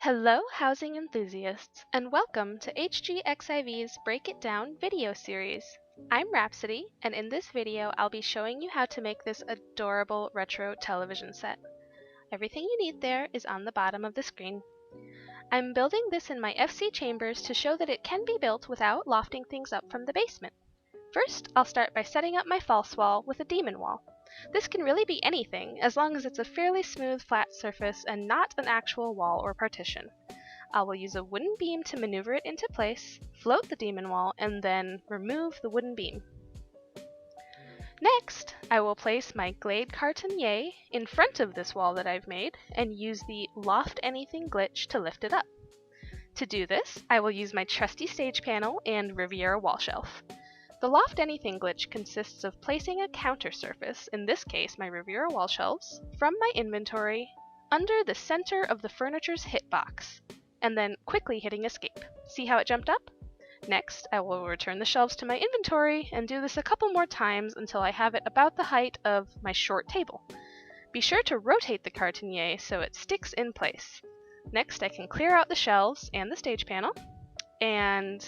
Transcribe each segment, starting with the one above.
Hello, housing enthusiasts, and welcome to HGXIV's Break It Down video series. I'm Rhapsody, and in this video I'll be showing you how to make this adorable retro television set. Everything you need there is on the bottom of the screen. I'm building this in my FC chambers to show that it can be built without lofting things up from the basement. First, I'll start by setting up my false wall with a demon wall. This can really be anything, as long as it's a fairly smooth flat surface and not an actual wall or partition. I will use a wooden beam to maneuver it into place, float the demon wall, and then remove the wooden beam. Next, I will place my Glade Cartonnier in front of this wall that I've made and use the Loft Anything glitch to lift it up. To do this, I will use my trusty stage panel and Riviera wall shelf. The Loft Anything glitch consists of placing a counter surface, in this case my Riviera wall shelves, from my inventory under the center of the furniture's hitbox, and then quickly hitting escape. See how it jumped up? Next, I will return the shelves to my inventory and do this a couple more times until I have it about the height of my short table. Be sure to rotate the cartonnier so it sticks in place. Next, I can clear out the shelves and the stage panel, and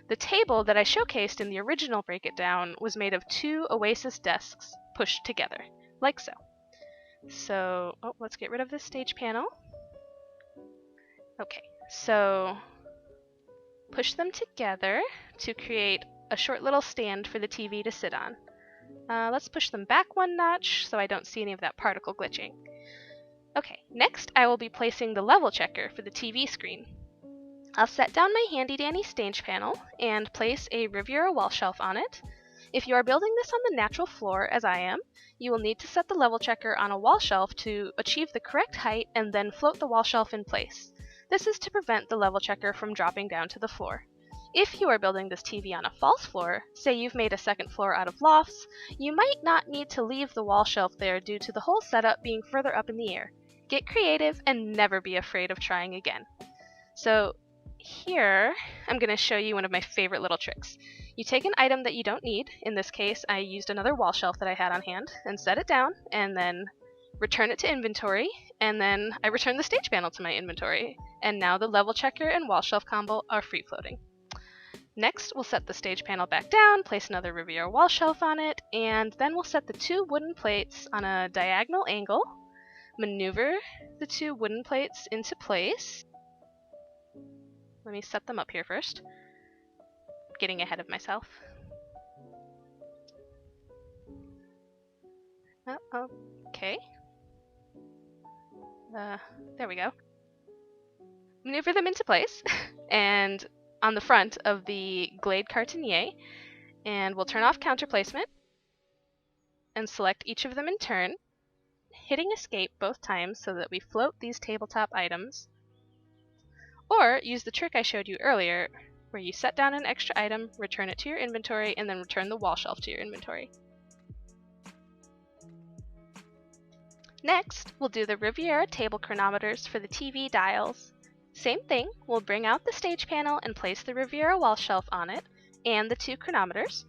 the table that I showcased in the original Break It Down was made of 2 Oasis desks pushed together, like so. Let's get rid of this stage panel. Okay, so push them together to create a short little stand for the TV to sit on. Let's push them back 1 notch so I don't see any of that particle glitching. Okay, next I will be placing the level checker for the TV screen. I'll set down my handy dandy stage panel and place a Riviera wall shelf on it. If you are building this on the natural floor, as I am, you will need to set the level checker on a wall shelf to achieve the correct height and then float the wall shelf in place. This is to prevent the level checker from dropping down to the floor. If you are building this TV on a false floor, say you've made a second floor out of lofts, you might not need to leave the wall shelf there due to the whole setup being further up in the air. Get creative and never be afraid of trying again. So here, I'm going to show you one of my favorite little tricks. You take an item that you don't need, in this case I used another wall shelf that I had on hand, and set it down, and then return it to inventory, and then I return the stage panel to my inventory, and now the level checker and wall shelf combo are free floating. Next, we'll set the stage panel back down, place another Riviera wall shelf on it, and then we'll set the 2 wooden plates on a diagonal angle, maneuver the 2 wooden plates into place. Let me set them up here first. Getting ahead of myself. Okay. There we go. Maneuver them into place, and on the front of the Glade Cartonnier, and we'll turn off counter placement, and select each of them in turn, hitting escape both times so that we float these tabletop items. Or use the trick I showed you earlier, where you set down an extra item, return it to your inventory, and then return the wall shelf to your inventory. Next, we'll do the Riviera table chronometers for the TV dials. Same thing, we'll bring out the stage panel and place the Riviera wall shelf on it, and the 2 chronometers.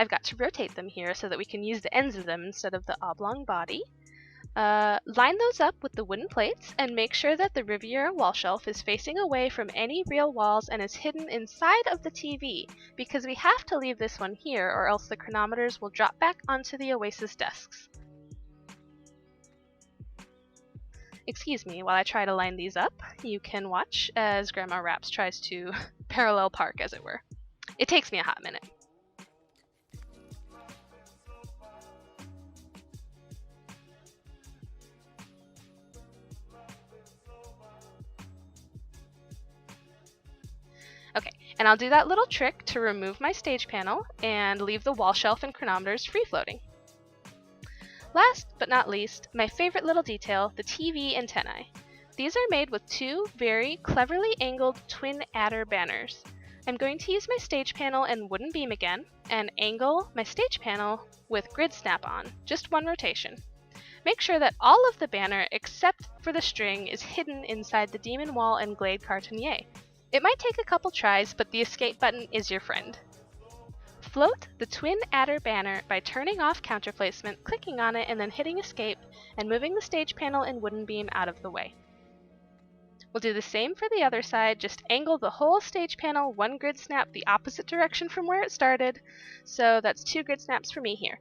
I've got to rotate them here so that we can use the ends of them instead of the oblong body. Line those up with the wooden plates and make sure that the Riviera wall shelf is facing away from any real walls and is hidden inside of the TV, because we have to leave this one here or else the chronometers will drop back onto the Oasis desks. Excuse me, while I try to line these up, you can watch as Grandma Raps tries to parallel park, as it were. It takes me a hot minute. Okay, and I'll do that little trick to remove my stage panel and leave the wall shelf and chronometers free floating. Last but not least, my favorite little detail, the TV antennae. These are made with 2 very cleverly angled twin adder banners. I'm going to use my stage panel and wooden beam again, and angle my stage panel with grid snap-on, just 1 rotation. Make sure that all of the banner except for the string is hidden inside the demon wall and Glade Cartonnier. It might take a couple tries, but the escape button is your friend. Float the twin adder banner by turning off counter placement, clicking on it, and then hitting escape, and moving the stage panel and wooden beam out of the way. We'll do the same for the other side, just angle the whole stage panel 1 grid snap the opposite direction from where it started, so that's 2 grid snaps for me here.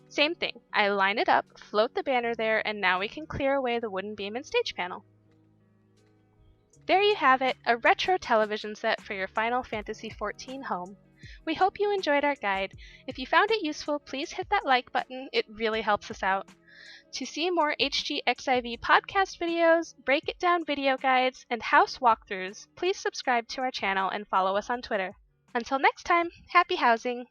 Same thing, I line it up, float the banner there, and now we can clear away the wooden beam and stage panel. There you have it, a retro television set for your Final Fantasy XIV home. We hope you enjoyed our guide. If you found it useful, please hit that like button, it really helps us out. To see more HGXIV podcast videos, break it down video guides, and house walkthroughs, please subscribe to our channel and follow us on Twitter. Until next time, happy housing!